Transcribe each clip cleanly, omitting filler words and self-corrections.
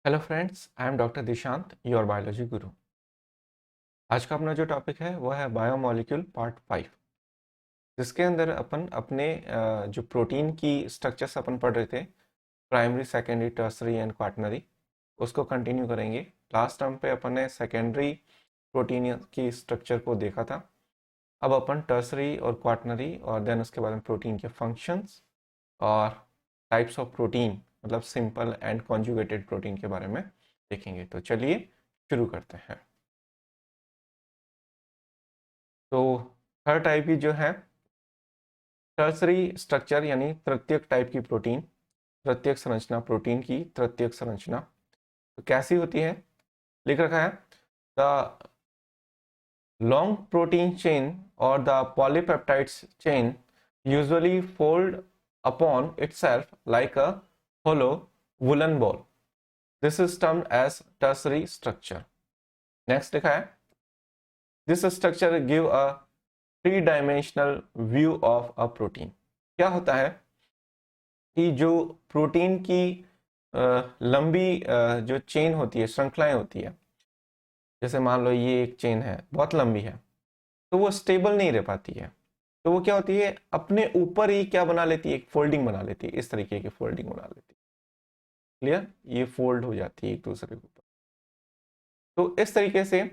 Hello friends, I am doctor Dishant, your biology गुरु। आज का अपना जो टॉपिक है वो है बायोमोलिक्यूल पार्ट 5, जिसके अंदर अपन अपने जो प्रोटीन की स्ट्रक्चर्स अपन पढ़ रहे थे, primary, secondary, tertiary and quaternary, उसको कंटिन्यू करेंगे। लास्ट टाइम पे अपन ने सेकेंडरी प्रोटीन की स्ट्रक्चर को देखा था। अब अपन टर्सरी और क्वाटरनरी और देन उसके बाद में प्रोटीन के फंक्शंस और टाइप्स ऑफ प्रोटीन, मतलब सिंपल एंड कॉन्जुगेटेड प्रोटीन के बारे में देखेंगे। तो चलिए शुरू करते हैं। तो हर टाइप की जो है टर्सरी स्ट्रक्चर यानी तृतीयक टाइप की प्रोटीन, तृतीयक संरचना, प्रोटीन की तृतीयक संरचना तो कैसी होती है, लिख रखा है द लॉन्ग प्रोटीन चेन और the polypeptides chain usually fold upon itself like a hollow woolen ball. This is termed as tertiary structure. Next लिखा है this structure give a three-dimensional view of a protein. क्या होता है कि जो protein की लंबी जो चेन होती है, श्रृंखलाएं होती है, जैसे मान लो ये एक चेन है, बहुत लंबी है, तो वो स्टेबल नहीं रह पाती है। तो वो क्या होती है, अपने ऊपर ही क्या बना लेती है, एक फोल्डिंग बना लेती है, इस तरीके की फोल्डिंग बना लेती है। क्लियर, ये फोल्ड हो जाती है एक दूसरे के ऊपर। तो इस तरीके से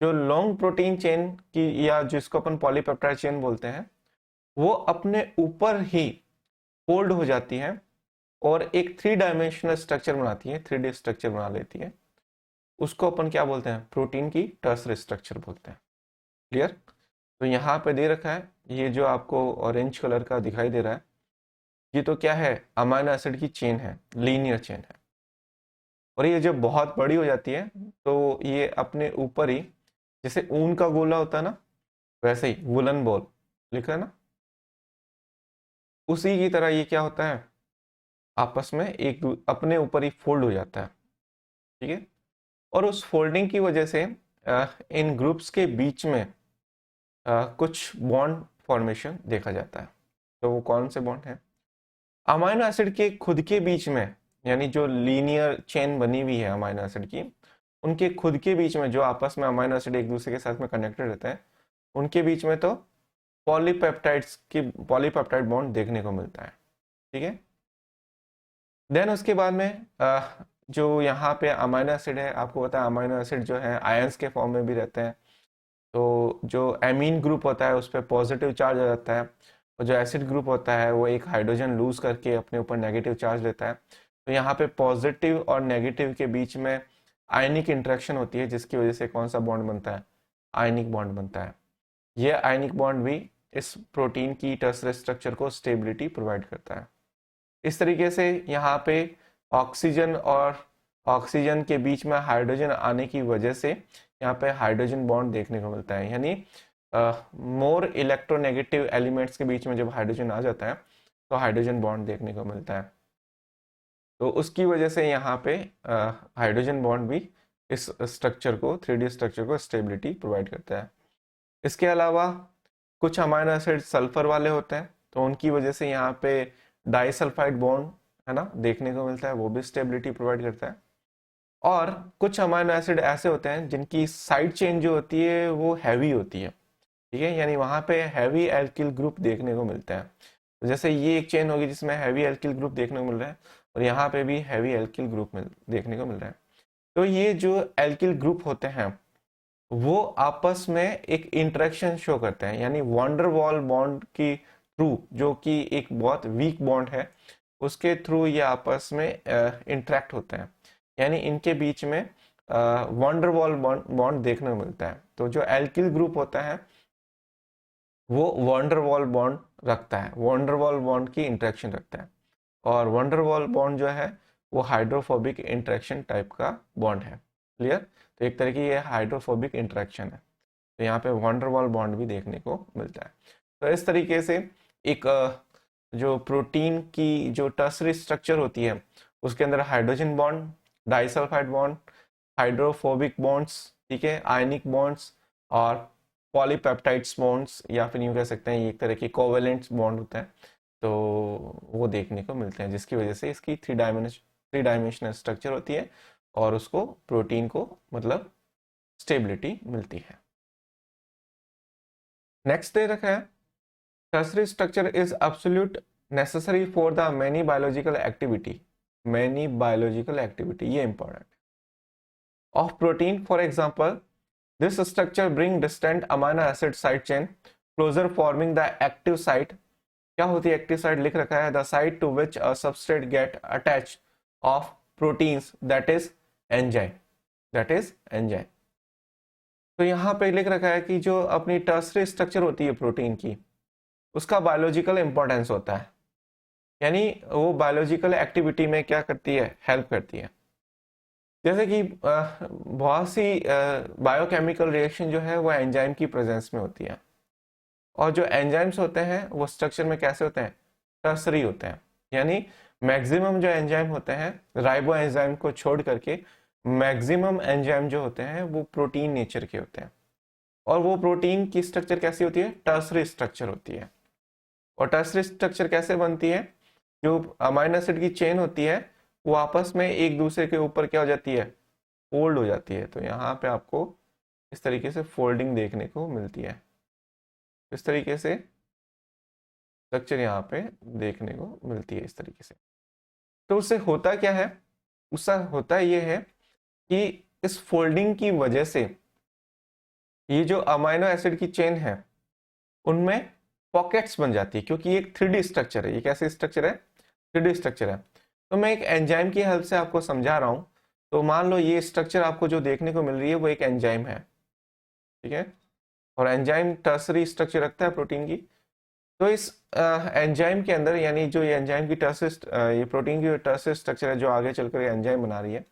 जो लॉन्ग प्रोटीन चेन की या जिसको अपन पॉलीपेप्टाइड चेन बोलते हैं, वो अपने ऊपर ही फोल्ड हो जाती है और एक थ्री डायमेंशनल स्ट्रक्चर बनाती है, 3D स्ट्रक्चर बना लेती है। उसको अपन क्या बोलते हैं, प्रोटीन की टर्सरी स्ट्रक्चर बोलते हैं। क्लियर। तो यहाँ पे दे रखा है, ये जो आपको ऑरेंज कलर का दिखाई दे रहा है, ये तो क्या है, अमाइनो एसिड की चेन है, लीनियर चेन है। और ये जब बहुत बड़ी हो जाती है तो ये अपने ऊपर ही, जैसे ऊन का गोला होता है ना, वैसे ही वुलन बॉल लिखा है ना, उसी की तरह ये क्या होता है, आपस में एक अपने ऊपर ही फोल्ड हो जाता है। ठीक है। और उस फोल्डिंग की वजह से इन ग्रुप्स के बीच में कुछ बॉन्ड फॉर्मेशन देखा जाता है। तो वो कौन से बॉन्ड है, अमाइनो एसिड के खुद के बीच में, यानी जो लीनियर चेन बनी हुई है अमाइनो एसिड की, उनके खुद के बीच में जो आपस में अमाइनो एसिड एक दूसरे के साथ में कनेक्टेड रहते हैं, उनके बीच में तो पॉलीपेप्टाइड बॉन्ड देखने को मिलता है। ठीक है। देन उसके बाद में जो यहाँ पे अमाइनो एसिड है, आपको पता है अमाइनो एसिड जो है आयंस के फॉर्म में भी रहते हैं। तो जो एमीन ग्रुप होता है उस पर पॉजिटिव चार्ज आ जाता है, और जो एसिड ग्रुप होता है वो एक हाइड्रोजन लूज करके अपने ऊपर नेगेटिव चार्ज लेता है। तो यहाँ पे पॉजिटिव और नेगेटिव के बीच में आयनिक इंटरेक्शन होती है, जिसकी वजह से कौन सा बॉन्ड बनता है, आयनिक बॉन्ड बनता है। ये आयनिक बॉन्ड भी इस प्रोटीन की टर्सरी स्ट्रक्चर को स्टेबिलिटी प्रोवाइड करता है। इस तरीके से यहाँ पे ऑक्सीजन और ऑक्सीजन के बीच में हाइड्रोजन आने की वजह से यहाँ पे हाइड्रोजन बॉन्ड देखने को मिलता है। यानी मोर इलेक्ट्रोनेगेटिव एलिमेंट्स के बीच में जब हाइड्रोजन आ जाता है तो हाइड्रोजन बॉन्ड देखने को मिलता है। तो उसकी वजह से यहाँ पे हाइड्रोजन बॉन्ड भी इस स्ट्रक्चर को, 3D स्ट्रक्चर को स्टेबिलिटी प्रोवाइड करता है। इसके अलावा कुछ अमाइनो एसिड सल्फर वाले होते हैं, तो उनकी वजह से यहाँ पे डाइसल्फाइड बॉन्ड है ना देखने को मिलता है, वो भी स्टेबिलिटी प्रोवाइड करता है। और कुछ अमाइनो एसिड ऐसे होते हैं जिनकी साइड चेन जो होती है वो हैवी होती है। ठीक है, यानी वहाँ पे हैवी एल्किल ग्रुप देखने को मिलता है। तो जैसे ये एक चेन होगी जिसमें हैवी एल्किल ग्रुप देखने को मिल रहा है, और यहाँ पे भी हैवी एल्किल ग्रुप देखने को मिल रहा है। तो ये जो एल्किल ग्रुप होते हैं वो आपस में एक इंटरेक्शन शो करते हैं, यानी वॉन्डर वॉल बॉन्ड की थ्रू, जो कि एक बहुत वीक बॉन्ड है, उसके थ्रू ये आपस में इंटरेक्ट होते हैं। यानी इनके बीच में वॉन्डर वॉल बॉन्ड देखने को मिलता है। तो जो एल्किल ग्रुप होता है वो वॉन्डर वॉल बॉन्ड रखता है, वॉन्डर वॉल बॉन्ड की इंटरेक्शन रखता है। और वॉन्डर वॉल बॉन्ड जो है वो हाइड्रोफोबिक इंटरेक्शन टाइप का बॉन्ड है। क्लियर। तो एक तरह की ये हाइड्रोफोबिक इंटरेक्शन है। तो यहाँ पे वॉन्डर वॉल बॉन्ड भी देखने को मिलता है। तो इस तरीके से एक जो प्रोटीन की जो टर्सरी स्ट्रक्चर होती है उसके अंदर hydrogen bond, disulphide bond, hydrophobic bonds, ठीक है, आयनिक बॉन्ड्स और पॉलीपेप्टाइड्स बॉन्ड्स, या फिर यूँ कह सकते हैं एक तरह की कोवेलेंट बॉन्ड होता है, तो वो देखने को मिलते हैं, जिसकी वजह से इसकी थ्री डायमेंशनल स्ट्रक्चर होती है और उसको प्रोटीन को मतलब स्टेबिलिटी मिलती है। नेक्स्ट दे रखा है tertiary structure is absolute necessary for the many biological activity. Many biological activity, ये important of protein. For example this structure bring distant amino acid side chain closer forming the active site. क्या होती है active site? लिख रखा है the site to which a substrate get attach of proteins that is enzyme. That is enzyme. तो यहाँ पे लिख रखा है कि जो अपनी टर्सरी स्ट्रक्चर होती है प्रोटीन की, उसका बायोलॉजिकल इंपॉर्टेंस होता है, यानी वो बायोलॉजिकल एक्टिविटी में क्या करती है, हेल्प करती है। जैसे कि बहुत सी बायोकेमिकल रिएक्शन जो है वो एंजाइम की प्रेजेंस में होती है, और जो एंजाइम्स होते हैं वो स्ट्रक्चर में कैसे होते हैं, टर्सरी होते हैं। यानी मैक्सिमम जो एंजाइम होते हैं राइबो एंजाइम को छोड़ करके मैक्सिमम एंजाइम जो होते हैं वो प्रोटीन नेचर के होते हैं, और वो प्रोटीन की स्ट्रक्चर कैसी होती है, टर्सरी स्ट्रक्चर होती है। और टर्सरी स्ट्रक्चर कैसे बनती है, जो अमाइनो एसिड की चेन होती है वो आपस में एक दूसरे के ऊपर क्या हो जाती है, फोल्ड हो जाती है। तो यहाँ पे आपको इस तरीके से फोल्डिंग देखने को मिलती है, इस तरीके से स्ट्रक्चर यहाँ पे देखने को मिलती है इस तरीके से। तो उससे होता क्या है, उससे होता ये है कि इस फोल्डिंग की वजह से ये जो अमाइनो एसिड की चेन है उनमें पॉकेट्स बन जाती है, क्योंकि ये एक 3D स्ट्रक्चर है। ये कैसे स्ट्रक्चर है, 3D स्ट्रक्चर है। तो मैं एक एंजाइम की हेल्प से आपको समझा रहा हूं। तो मान लो ये स्ट्रक्चर आपको जो देखने को मिल रही है वो एक एंजाइम है, ठीक है, और एंजाइम टर्सरी स्ट्रक्चर रखता है प्रोटीन की। तो इस एंजाइम के अंदर, यानी जो ये एंजाइम की टर्सरी, ये प्रोटीन की टर्सरी स्ट्रक्चर है जो आगे चलकर एंजाइम बना रही है,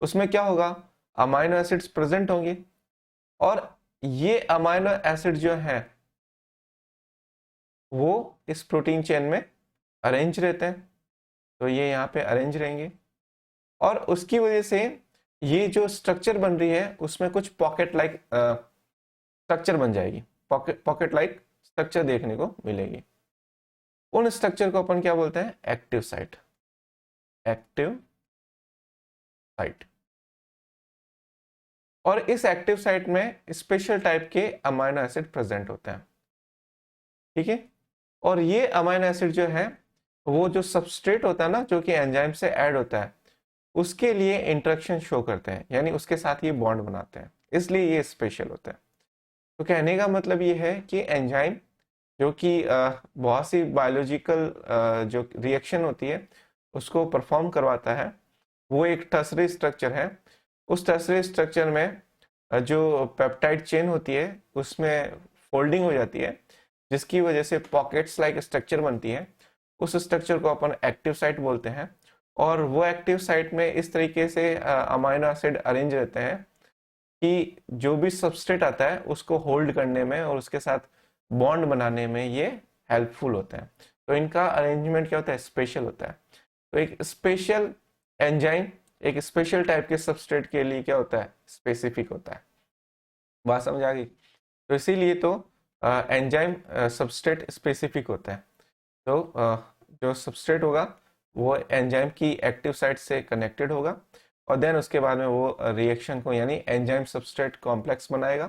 उसमें क्या होगा, अमाइनो एसिड्स प्रेजेंट होंगे, और ये अमाइनो एसिड जो है वो इस प्रोटीन चेन में अरेंज रहते हैं। तो ये यहाँ पे अरेंज रहेंगे, और उसकी वजह से ये जो स्ट्रक्चर बन रही है उसमें कुछ पॉकेट लाइक स्ट्रक्चर बन जाएगी, पॉकेट लाइक स्ट्रक्चर देखने को मिलेगी। उन स्ट्रक्चर को अपन क्या बोलते हैं, एक्टिव साइट। Active site. और इस एक्टिव साइट में स्पेशल टाइप के अमाइनो एसिड प्रेजेंट होते हैं, ठीक है। और ये अमाइनो एसिड जो है वो जो सबस्ट्रेट होता है ना, जो कि एंजाइम से ऐड होता है, उसके लिए इंटरेक्शन शो करते हैं, यानी उसके साथ ये बॉन्ड बनाते हैं, इसलिए ये स्पेशल होता है। तो कहने का मतलब ये है कि एंजाइम जो कि बहुत सी बायोलॉजिकल जो रिएक्शन होती है उसको परफॉर्म करवाता है, वो एक टर्सरी स्ट्रक्चर है। उस टर्सरी स्ट्रक्चर में जो पेप्टाइड चेन होती है उसमें फोल्डिंग हो जाती है, जिसकी वजह से पॉकेट्स लाइक स्ट्रक्चर बनती है। उस स्ट्रक्चर को अपन एक्टिव साइट बोलते हैं, और वो एक्टिव साइट में इस तरीके से अमाइनो एसिड अरेंज रहते हैं कि जो भी सबस्ट्रेट आता है उसको होल्ड करने में और उसके साथ बॉन्ड बनाने में ये हेल्पफुल होता है। तो इनका अरेंजमेंट क्या होता है, स्पेशल होता है। तो एक स्पेशल एंजाइम एक स्पेशल टाइप के सबस्ट्रेट के लिए क्या होता है, स्पेसिफिक होता है। बात समझ आ गई? तो इसीलिए तो एंजाइम सबस्ट्रेट स्पेसिफिक होता है। तो जो सबस्ट्रेट होगा वो एंजाइम की एक्टिव साइट से कनेक्टेड होगा, और देन उसके बाद में वो रिएक्शन को, यानी एंजाइम सबस्ट्रेट कॉम्प्लेक्स बनाएगा,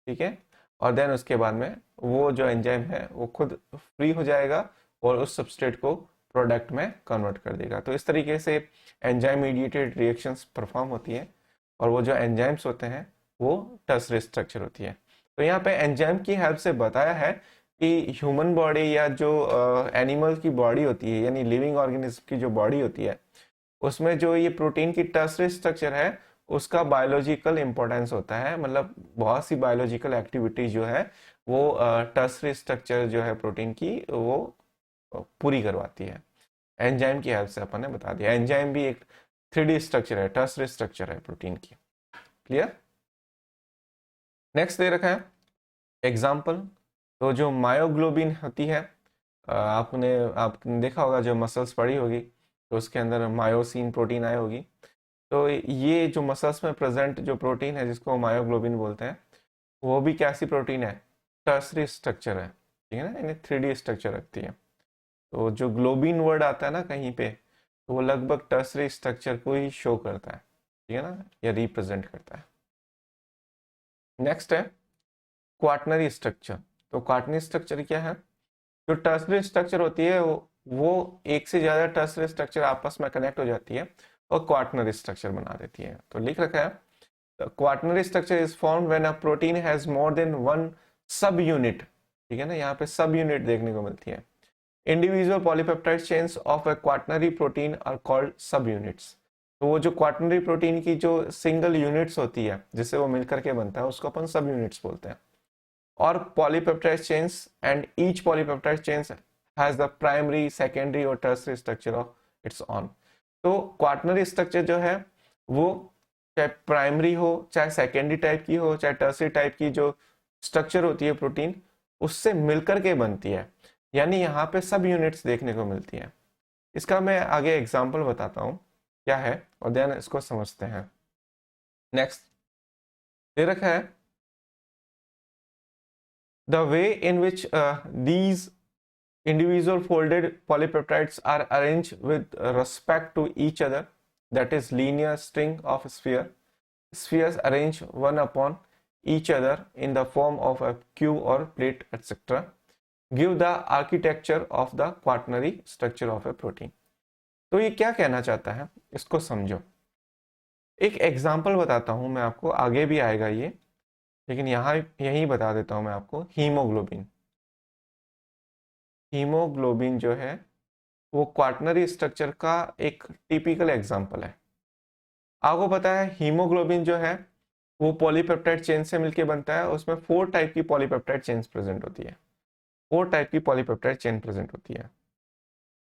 ठीक है। और देन उसके बाद में वो जो एंजाइम है वो खुद फ्री हो जाएगा और उस सबस्ट्रेट को प्रोडक्ट में कन्वर्ट कर देगा। तो इस तरीके से एंजाइम मीडिएटेड रिएक्शंस परफॉर्म होती है, और वो जो एंजाइम्स होते हैं वो टर्सरी स्ट्रक्चर होती है। तो यहाँ पे एंजाइम की हेल्प से बताया है कि ह्यूमन बॉडी या जो एनिमल की बॉडी होती है, यानी लिविंग ऑर्गेनिज्म की जो बॉडी होती है, उसमें जो ये प्रोटीन की टर्सरी स्ट्रक्चर है उसका बायोलॉजिकल इंपॉर्टेंस होता है। मतलब बहुत सी बायोलॉजिकल एक्टिविटी जो है वो टर्सरी स्ट्रक्चर जो है प्रोटीन की वो पूरी करवाती है। एंजाइम की हेल्प से अपन ने बता दिया। एंजाइम भी एक 3D स्ट्रक्चर है, टर्सरी स्ट्रक्चर है प्रोटीन की। क्लियर? नेक्स्ट दे रखा है एग्जाम्पल। तो जो मायोग्लोबिन होती है, आपने देखा होगा, जो मसल्स पड़ी होगी तो उसके अंदर मायोसिन प्रोटीन आई होगी। तो ये जो मसल्स में प्रेजेंट जो प्रोटीन है जिसको मायोग्लोबिन बोलते हैं, वो भी कैसी प्रोटीन है, टर्सरी स्ट्रक्चर है, ठीक है ना, इन्हें 3D स्ट्रक्चर रखती है। तो जो ग्लोबिन वर्ड आता है ना कहीं पे, तो वो लगभग टर्सरी स्ट्रक्चर को ही शो करता है। ठीक है ना, या रिप्रेजेंट करता है। नेक्स्ट है क्वाटनरी स्ट्रक्चर। तो क्वाटनरी स्ट्रक्चर क्या है? जो टर्सरी स्ट्रक्चर होती है वो एक से ज्यादा टर्सरी स्ट्रक्चर आपस में कनेक्ट हो जाती है और क्वाटनरी स्ट्रक्चर बना देती है। तो लिख रखा है quaternary structure is formed when a protein has more than one सब यूनिट। ठीक है ना, यहाँ पे सब यूनिट देखने को मिलती है। Individual polypeptide chains of a quaternary protein are called subunits. तो वो जो क्वाटनरी प्रोटीन की जो सिंगल यूनिट्स होती है जिससे वो मिलकर के बनता है उसको अपन सब यूनिट्स बोलते हैं। और polypeptide chains and each polypeptide chains has the primary, secondary और tertiary structure of its own। तो क्वाटनरी स्ट्रक्चर जो है वो चाहे प्राइमरी हो, चाहे सेकेंडरी टाइप की हो, चाहे टर्सरी टाइप की जो स्ट्रक्चर होती है प्रोटीन उससे मिलकर के बनती है, यानी यहाँ पे सब यूनिट्स देखने को मिलती है। इसका मैं आगे एग्जांपल बताता हूँ क्या है और देन इसको समझते हैं। नेक्स्ट दे रखा है the way in which these individual folded polypeptides are arranged with respect to each other, that is linear string of spheres arranged one upon each other in the form of a cube or plate etc, give the architecture of the quaternary structure of a protein। तो ये क्या कहना चाहता है इसको समझो। एक example बताता हूं मैं आपको, आगे भी आएगा ये, लेकिन यहाँ यही बता देता हूं मैं आपको। हीमोग्लोबिन, हीमोग्लोबिन जो है वो क्वाटनरी स्ट्रक्चर का एक टिपिकल एग्जांपल है। आपको पता है हीमोग्लोबिन जो है वो पॉलीपेप्टाइड चेन से मिलके बनता है। उसमें 4 टाइप की पॉलीपेप्टाइड चेन्स प्रेजेंट होती है। 4 टाइप की पॉलीपेप्टाइड चेन प्रेजेंट होती है।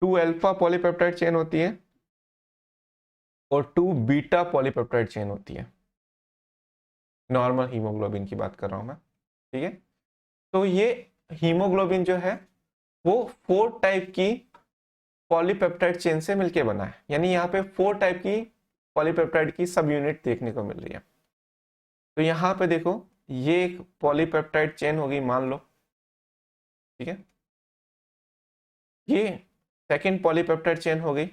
2 अल्फा पॉलीपेप्टाइड चेन होती है और 2 बीटा पॉलीपेप्टाइड चेन होती है। नॉर्मल हीमोग्लोबिन की बात कर रहा हूं मैं, ठीक है। तो ये हीमोग्लोबिन जो है वो 4 टाइप की पॉलीपेप्टाइड चेन से मिलके बना है, यानी यहाँ पे 4 टाइप की पॉलीपेप्टाइड की सब यूनिट देखने को मिल रही है। तो यहाँ पे देखो ये एक पॉलीपेप्टाइड चेन होगी मान लो, ठीक है। ये सेकंड पॉलीपेप्टाइड चेन हो गई,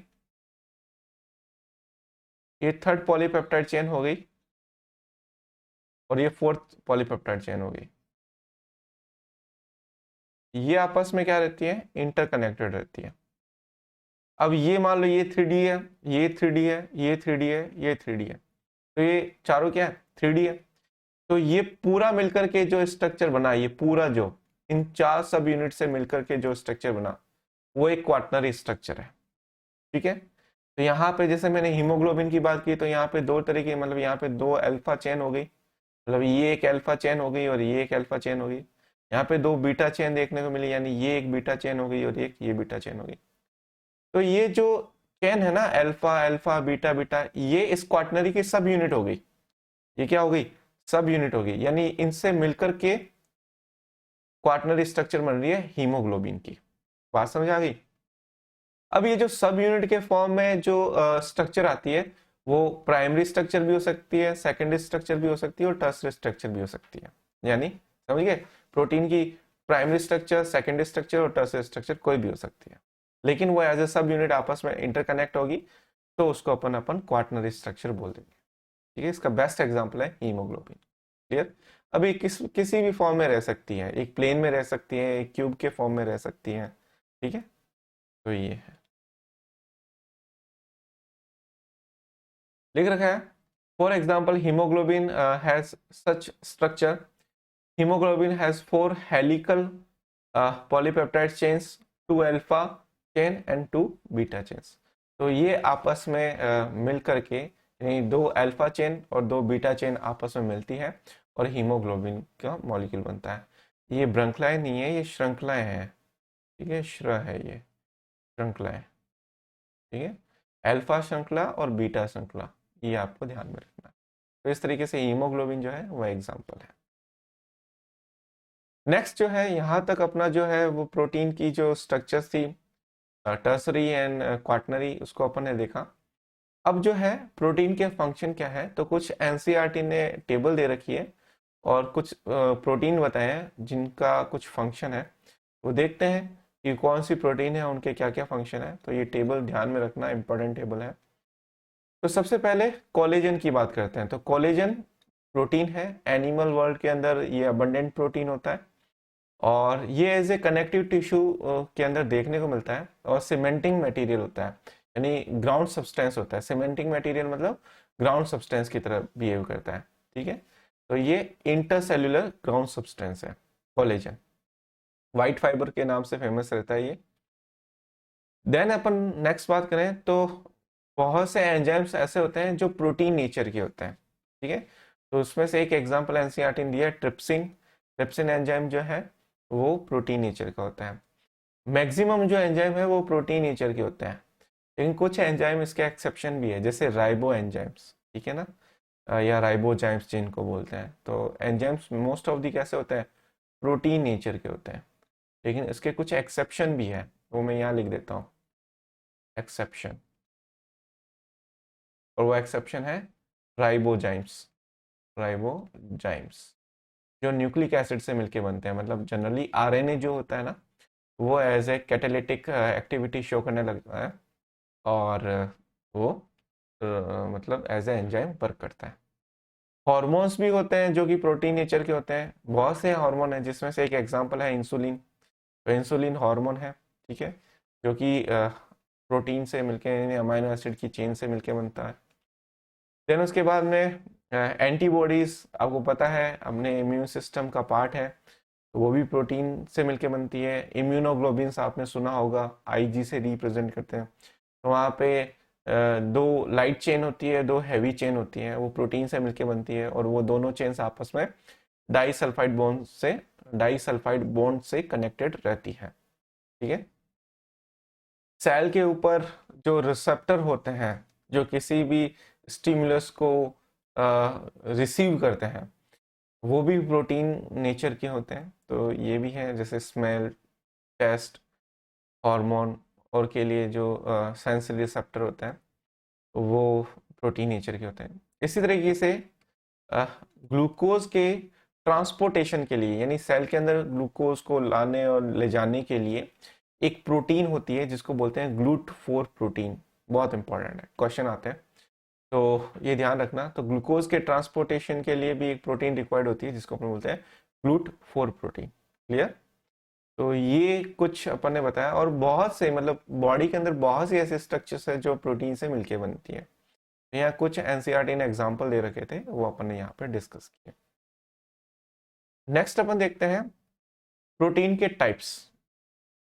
ये थर्ड पॉलीपेप्टाइड चेन हो गई और ये फोर्थ पॉलीपेप्टाइड चेन हो गई। ये आपस में क्या रहती है? इंटरकनेक्टेड रहती है। अब ये मान लो ये 3D है, ये 3D है, ये 3D है, ये 3D है, तो ये चारों क्या है? 3D है। तो ये पूरा मिलकर के जो स्ट्रक्चर बना, ये पूरा जो इन 4 सब यूनिट से मिलकर के जो स्ट्रक्चर बना वो एक क्वाटनरी स्ट्रक्चर है, ठीक है। तो यहाँ पे जैसे मैंने हीमोग्लोबिन की बात की तो यहाँ पे 2 तरीके, मतलब यहाँ पे 2 अल्फा चेन हो गई, मतलब ये एक अल्फा चेन हो गई और ये एक अल्फा चेन हो गई। यहाँ पे 2 बीटा चेन देखने को मिली, यानी ये एक बीटा चेन हो गई और एक ये बीटा चेन हो गई। तो ये जो चेन है ना अल्फा अल्फा बीटा बीटा, ये इस क्वाटनरी की सब यूनिट हो गई। ये क्या हो गई? सब यूनिट हो गई, यानी इनसे मिलकर के क्वाटनरी स्ट्रक्चर बन रही है हीमोग्लोबिन की। बात समझ आ गई? अब ये जो सब यूनिट के फॉर्म में जो स्ट्रक्चर आती है वो प्राइमरी स्ट्रक्चर भी हो सकती है, सेकेंडरी स्ट्रक्चर भी हो सकती है और टर्सरी स्ट्रक्चर भी हो सकती है। यानी समझ गए, प्रोटीन की प्राइमरी स्ट्रक्चर, सेकेंडरी स्ट्रक्चर और टर्सरी स्ट्रक्चर कोई भी हो सकती है, लेकिन वो एज ए सब यूनिट आपस में इंटरकनेक्ट होगी तो उसको अपन क्वाटनरी स्ट्रक्चर बोल देंगे, ठीक है। इसका बेस्ट एग्जाम्पल है हीमोग्लोबिन। क्लियर? अभी किसी भी फॉर्म में रह सकती है, एक प्लेन में रह सकती है, एक क्यूब के फॉर्म में रह सकती है, ठीक है। तो ये है, लिख रखा है for example haemoglobin has such structure. Haemoglobin has 4 helical polypeptide chains, 2 alpha chain and 2 beta chains. तो ये आपस में मिल करके, यानी 2 अल्फा चेन और 2 बीटा चेन आपस में मिलती है और हीमोग्लोबिन का मॉलिक्यूल बनता है। ये श्रृंखलाएं नहीं है, ये श्रृंखलाएं हैं, ठीक है। श्र है ये श्रृंखलाएं, ठीक है। अल्फा श्रृंखला और बीटा श्रृंखला, ये आपको ध्यान में रखना। तो इस तरीके से हीमोग्लोबिन जो है वो एग्जाम्पल है। नेक्स्ट जो है, यहां तक अपना जो है वो प्रोटीन की जो स्ट्रक्चर्स थी टर्सरी एंड क्वाटनरी, उसको अपन ने देखा। अब जो है प्रोटीन के फंक्शन क्या है, तो कुछ एनसीईआरटी ने टेबल दे रखी है और कुछ प्रोटीन बताए हैं जिनका कुछ फंक्शन है। वो देखते हैं कि कौन सी प्रोटीन है, उनके क्या क्या फंक्शन है। तो ये टेबल ध्यान में रखना, इंपॉर्टेंट टेबल है। तो सबसे पहले कोलेजन की बात करते हैं। तो कोलेजन प्रोटीन है, एनिमल वर्ल्ड के अंदर ये अबंडेंट प्रोटीन होता है और ये एज ए कनेक्टिव टिश्यू के अंदर देखने को मिलता है और सीमेंटिंग मटेरियल होता है, यानी ग्राउंड सब्सटेंस होता है। सीमेंटिंग मटेरियल मतलब ग्राउंड सब्सटेंस की तरह बिहेव करता है, ठीक है। तो ये इंटरसेल्युलर ग्राउंड सब्सटेंस है कोलेजन, व्हाइट फाइबर के नाम से फेमस रहता है ये। देन अपन नेक्स्ट बात करें तो बहुत से एंजाइम्स ऐसे होते हैं जो प्रोटीन नेचर के होते हैं, ठीक है। तो उसमें से एक एग्जांपल एनसीईआरटी ने दिया है, ट्रिप्सिन। ट्रिप्सिन एंजाइम जो है वो प्रोटीन नेचर का होता है। मैक्सिमम जो एंजाइम है वो प्रोटीन नेचर के होते हैं, लेकिन कुछ एंजाइम इसके एक्सेप्शन भी है, जैसे राइबो एंजाइम्स, ठीक है ना, या राइबोजाइम्स जिनको बोलते हैं। तो एंजाइम्स मोस्ट ऑफ दी कैसे होते हैं, प्रोटीन नेचर के होते हैं, लेकिन इसके कुछ एक्सेप्शन भी है, वो मैं यहाँ लिख देता हूँ, एक्सेप्शन। और वो एक्सेप्शन है राइबोजाइम्स। राइबोजाइम्स जो न्यूक्लिक एसिड से मिलके बनते हैं, मतलब जनरली आरएनए जो होता है ना, वो as a catalytic activity show करने लगता है और वो मतलब एज ए एंजाइम वर्क करता है। हॉर्मोन्स भी होते हैं जो कि प्रोटीन नेचर के होते हैं, बहुत से हार्मोन हैं, जिसमें से एक एग्जांपल है इंसुलिन। तो इंसुलिन हार्मोन है, ठीक है, जो कि प्रोटीन से मिलके यानी अमाइनो एसिड की चेन से मिलके बनता है। देन उसके बाद में एंटीबॉडीज, आपको पता है अपने इम्यून सिस्टम का पार्ट है, तो वो भी प्रोटीन से मिलके बनती है। इम्यूनोग्लोबिन्स आपने सुना होगा, आईजी से रिप्रेजेंट करते हैं। तो वहाँ पे दो लाइट चेन होती है, दो हैवी चेन होती है, वो प्रोटीन से मिलके बनती है और वो दोनों चेन्स आपस में डाइसल्फाइड बॉन्ड से कनेक्टेड रहती है, ठीक है। सेल के ऊपर जो रिसेप्टर होते हैं जो किसी भी स्टिमुलस को रिसीव करते हैं, वो भी प्रोटीन नेचर के होते हैं। तो ये भी है, जैसे स्मेल, टेस्ट, हार्मोन और के लिए जो सेंसरी रिसेप्टर होते हैं वो प्रोटीन नेचर के होते हैं। इसी तरीके से ग्लूकोज के ट्रांसपोर्टेशन के लिए, यानी सेल के अंदर ग्लूकोज को लाने और ले जाने के लिए एक प्रोटीन होती है जिसको बोलते हैं GLUT4 प्रोटीन। बहुत इंपॉर्टेंट है, क्वेश्चन आते हैं तो ये ध्यान रखना। तो ग्लूकोज के ट्रांसपोर्टेशन के लिए भी एक प्रोटीन रिक्वायर्ड होती है जिसको अपन बोलते हैं GLUT4 प्रोटीन। क्लियर? तो ये कुछ अपन ने बताया, और बहुत से मतलब बॉडी के अंदर बहुत से ऐसे स्ट्रक्चर्स है जो प्रोटीन से मिलके बनती है। यहाँ कुछ एनसीईआरटी ने एग्जांपल दे रखे थे, वो अपन ने यहाँ पे डिस्कस किए। नेक्स्ट अपन देखते हैं प्रोटीन के टाइप्स।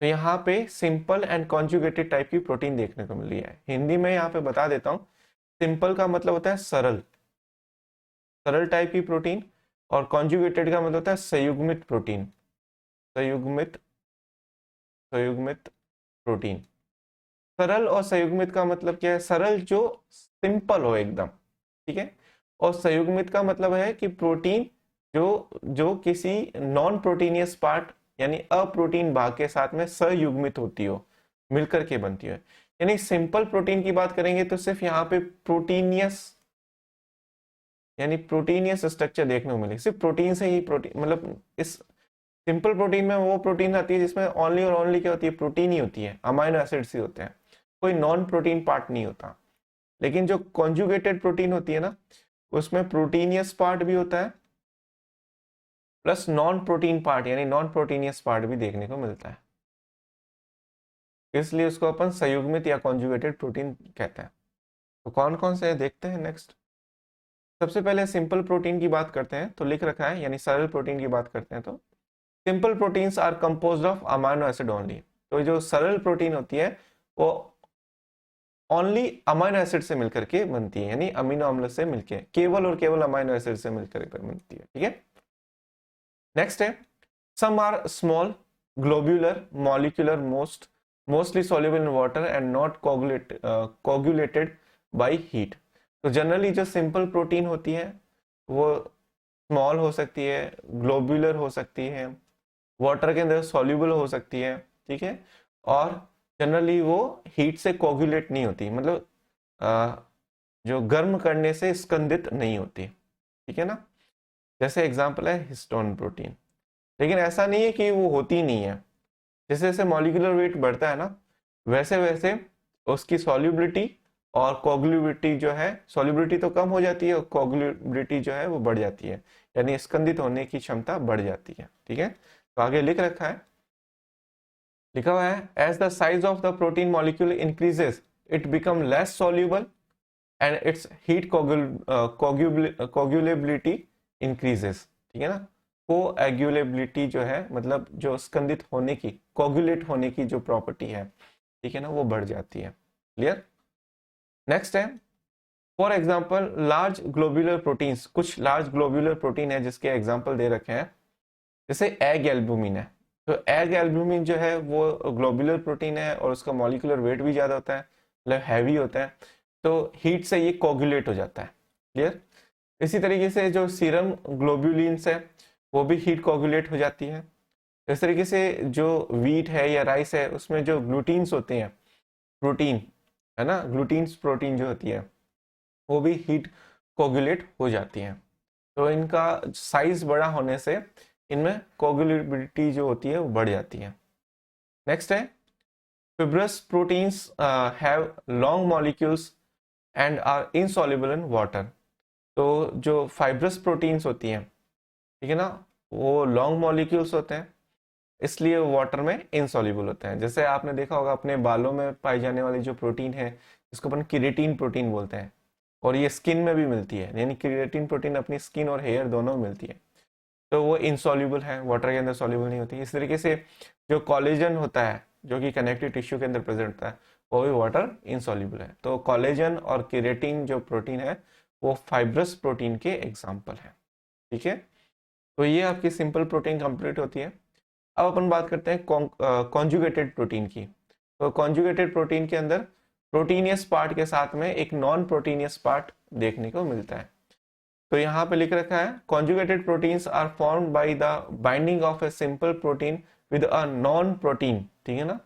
तो यहाँ पे सिंपल एंड कॉन्जुगेटेड टाइप की प्रोटीन देखने को मिल रही है। हिंदी में यहाँ पे बता देता हूँ, सिंपल का मतलब होता है सरल, सरल टाइप की प्रोटीन, और कॉन्जुगेटेड का मतलब होता है संयुग्मित प्रोटीन, संयुग्मित संयुग्मित प्रोटीन। सरल और संयुग्मित का मतलब क्या है? सरल जो सिंपल हो एकदम, ठीक है, और संयुग्मित का मतलब है कि प्रोटीन जो जो किसी नॉन प्रोटीनियस पार्ट यानी अप्रोटीन भाग के साथ में संयुग्मित होती हो, मिलकर के बनती है। यानी सिंपल प्रोटीन की बात करेंगे तो सिर्फ यहाँ पे प्रोटीनियस यानी प्रोटीनियस स्ट्रक्चर देखने को मिलेगा, सिर्फ प्रोटीन से ही प्रोटीन, मतलब इस सिंपल प्रोटीन में वो प्रोटीन आती है जिसमें ओनली और ओनली क्या होती है, प्रोटीन ही होती है, अमाइनो एसिड्स ही होते हैं, कोई नॉन प्रोटीन पार्ट नहीं होता। लेकिन जो कॉन्जुगेटेड प्रोटीन होती है ना, उसमें प्रोटीनियस पार्ट भी होता है प्लस नॉन प्रोटीन पार्ट यानी नॉन प्रोटीनियस पार्ट भी देखने को मिलता है, इसलिए उसको अपन संयुग्मित या कॉन्जुगेटेड प्रोटीन कहते हैं। तो कौन कौन से देखते हैं नेक्स्ट। सबसे पहले सिंपल प्रोटीन की बात करते हैं, तो लिख रखा है, यानी सरल प्रोटीन की बात करते हैं तो simple proteins are composed of amino acid only. तो जो सरल प्रोटीन होती है वो ओनली अमाइनो एसिड से मिलकर के बनती है, यानी अमीनो अम्ल से मिलकर, केवल और केवल अमाइनो एसिड से मिलकर बनती है, ठीक है। नेक्स्ट है, some are small globular molecular mostly soluble in water and not coagulated by heat। तो जनरली जो सिंपल प्रोटीन होती है वो स्मॉल हो सकती है, ग्लोब्यूलर हो सकती है, वाटर के अंदर सॉल्यूबल हो सकती है, ठीक है, और जनरली वो हीट से कोगुलेट नहीं होती, मतलब जो गर्म करने से स्कंदित नहीं होती, ठीक है ना। जैसे एग्जांपल है हिस्टोन प्रोटीन। लेकिन ऐसा नहीं है कि वो होती नहीं है, जैसे जैसे मॉलिक्यूलर वेट बढ़ता है ना, वैसे वैसे उसकी सॉल्युबिलिटी और कोगुलेबिलिटी जो है, सॉल्युबिलिटी तो कम हो जाती है और कोगुलेबिलिटी जो है वो बढ़ जाती है, यानी स्कंदित होने की क्षमता बढ़ जाती है। ठीक है, तो आगे लिख रखा है, लिखा हुआ है as the size of the protein molecule increases it become less soluble and its heat coagulability increases. ठीक है ना, कोएगुलेबिलिटी जो है मतलब जो स्कंदित होने की, कोगुलेट होने की जो प्रॉपर्टी है, ठीक है ना, वो बढ़ जाती है। क्लियर। नेक्स्ट है for example large globular proteins, कुछ लार्ज ग्लोब्यूलर प्रोटीन है जिसके एग्जाम्पल दे रखे हैं, जैसे एग एल्ब्यूमिन है। तो एग एल्ब्यूमिन जो है वो ग्लोब्यूलर प्रोटीन है और उसका मॉलिक्यूलर वेट भी ज्यादा होता है, मतलब हैवी होता है, तो हीट से ये कोगुलेट हो जाता है। क्लियर। इसी तरीके से जो सीरम ग्लोब्यूलिन्स है वो भी हीट कोगुलेट हो जाती है। इस तरीके से जो वीट है या राइस है उसमें जो ग्लूटीन्स होते हैं, प्रोटीन है ना, ग्लूटीन्स प्रोटीन जो होती है वो भी हीट कोगुलेट हो जाती है। तो इनका साइज बड़ा होने से इनमें कोगुलेबिलिटी जो होती है वो बढ़ जाती है। नेक्स्ट है fibrous proteins have long molecules and are insoluble in water। तो जो फाइब्रस प्रोटीन्स होती हैं, ठीक है ना, वो लॉन्ग मॉलिक्यूल्स होते हैं, इसलिए वाटर में इनसॉल्युबल होते हैं। जैसे आपने देखा होगा अपने बालों में पाई जाने वाली जो प्रोटीन है जिसको अपन केराटिन प्रोटीन बोलते हैं, और ये स्किन में भी मिलती है, यानी केराटिन प्रोटीन अपनी स्किन और हेयर दोनों में मिलती है, तो वो इनसॉल्युबल है, वाटर के अंदर सॉल्युबल नहीं होती। इस तरीके से जो कोलेजन होता है जो कि कनेक्टिव टिश्यू के अंदर प्रेजेंट होता है वो भी वाटर इनसॉल्युबल है। तो कोलेजन और केराटिन जो प्रोटीन है वो फाइब्रस प्रोटीन के एग्जाम्पल है। ठीक है, तो ये आपकी सिंपल प्रोटीन कंप्लीट होती है। अब अपन बात करते हैं कॉन्जुगेटेड प्रोटीन की। तो कॉन्जुगेटेड प्रोटीन के अंदर प्रोटीनियस पार्ट के साथ में एक नॉन प्रोटीनियस पार्ट देखने को मिलता है। तो यहाँ पे लिख रखा है conjugated proteins are formed by the binding of a simple protein with a non protein. ठीक है ना,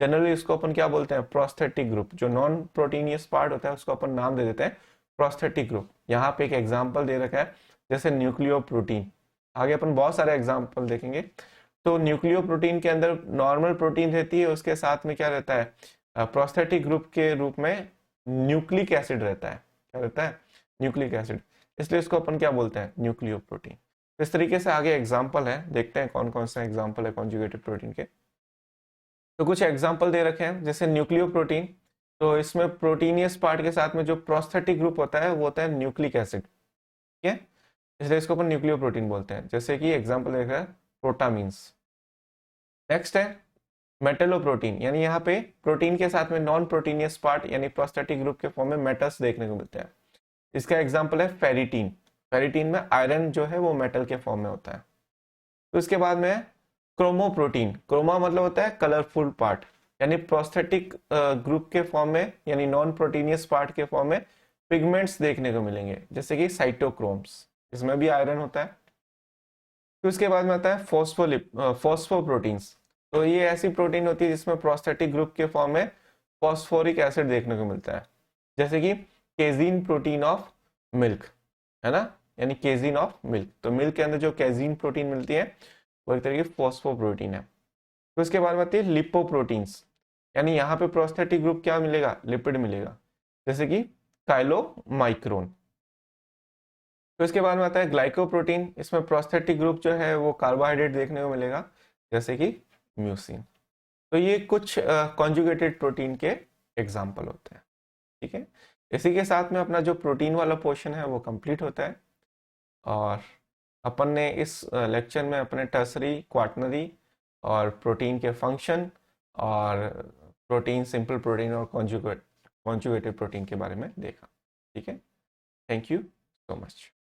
जनरली इसको अपन क्या बोलते हैं, प्रोस्थेटिक ग्रुप। जो नॉन प्रोटीनियस पार्ट होता है उसको अपन नाम दे देते हैं प्रोस्थेटिक ग्रुप। यहाँ पे एक एग्जाम्पल दे रखा है जैसे न्यूक्लियो प्रोटीन, आगे अपन बहुत सारे एग्जाम्पल देखेंगे। तो न्यूक्लियो प्रोटीन के अंदर नॉर्मल प्रोटीन रहती है, उसके साथ में क्या रहता है, प्रोस्थेटिक ग्रुप के रूप में न्यूक्लिक एसिड रहता है। क्या रहता है, न्यूक्लिक एसिड, इसलिए इसको अपन क्या बोलते हैं, न्यूक्लियो प्रोटीन। इस तरीके से आगे एग्जाम्पल है, देखते हैं कौन कौन से एग्जाम्पल है कॉन्जुगेटेड प्रोटीन के। तो कुछ एग्जाम्पल दे रखे हैं, जैसे न्यूक्लियो प्रोटीन, तो इसमें प्रोटीनियस पार्ट के साथ में जो प्रोस्थेटिक ग्रुप होता है वो होता है न्यूक्लिक एसिड। ठीक है, इसलिए इसको अपन न्यूक्लियो प्रोटीन बोलते हैं। जैसे कि एग्जाम्पल देख रहा है प्रोटामीन्स। नेक्स्ट है मेटेलोप्रोटीन, यानी यहाँ पे प्रोटीन के साथ में नॉन प्रोटीनियस पार्ट यानी प्रोस्थेटिक ग्रुप के फॉर्म में मेटल्स देखने को मिलते हैं। इसका एग्जाम्पल है फेरिटीन। फेरिटीन में आयरन जो है वो मेटल के फॉर्म में होता है। तो इसके बाद में क्रोमोप्रोटीन, क्रोमा मतलब होता है कलरफुल पार्ट, यानी प्रोस्थेटिक ग्रुप के फॉर्म में यानी नॉन प्रोटीनियस पार्ट के फॉर्म में पिगमेंट्स देखने को मिलेंगे, जैसे कि साइटोक्रोम्स, इसमें भी आयरन होता है। तो इसके बाद में आता है फॉस्फोप्रोटीन्स। तो ये ऐसी प्रोटीन होती है जिसमें प्रोस्थेटिक ग्रुप के फॉर्म में फॉस्फोरिक एसिड देखने को मिलता है, जैसे कि केजीन प्रोटीन ऑफ मिल्क, है ना, यानी केजीन ऑफ मिल्क। तो मिल्क के अंदर जो केजीन प्रोटीन मिलती है वो एक तरह की फॉस्फोप्रोटीन है। तो इसके बाद में आती है लिपोप्रोटीन्स, यानी यहाँ पे प्रोस्थेटिक ग्रुप क्या मिलेगा, लिपिड मिलेगा, जैसे कि काइलोमाइक्रोन। तो इसके बाद में आता है ग्लाइकोप्रोटीन, इसमें प्रोस्थेटिक ग्रुप जो है वो कार्बोहाइड्रेट देखने को मिलेगा, जैसे कि म्यूसिन। तो ये कुछ कॉन्जुगेटेड प्रोटीन के एग्जाम्पल होते हैं। ठीक है, इसी के साथ में अपना जो प्रोटीन वाला पोर्शन है वो कंप्लीट होता है। और अपन ने इस लेक्चर में अपने टर्सरी, क्वाटनरी और प्रोटीन के फंक्शन और प्रोटीन, सिंपल प्रोटीन और कॉन्जुगेटेड प्रोटीन के बारे में देखा। ठीक है, थैंक यू सो मच।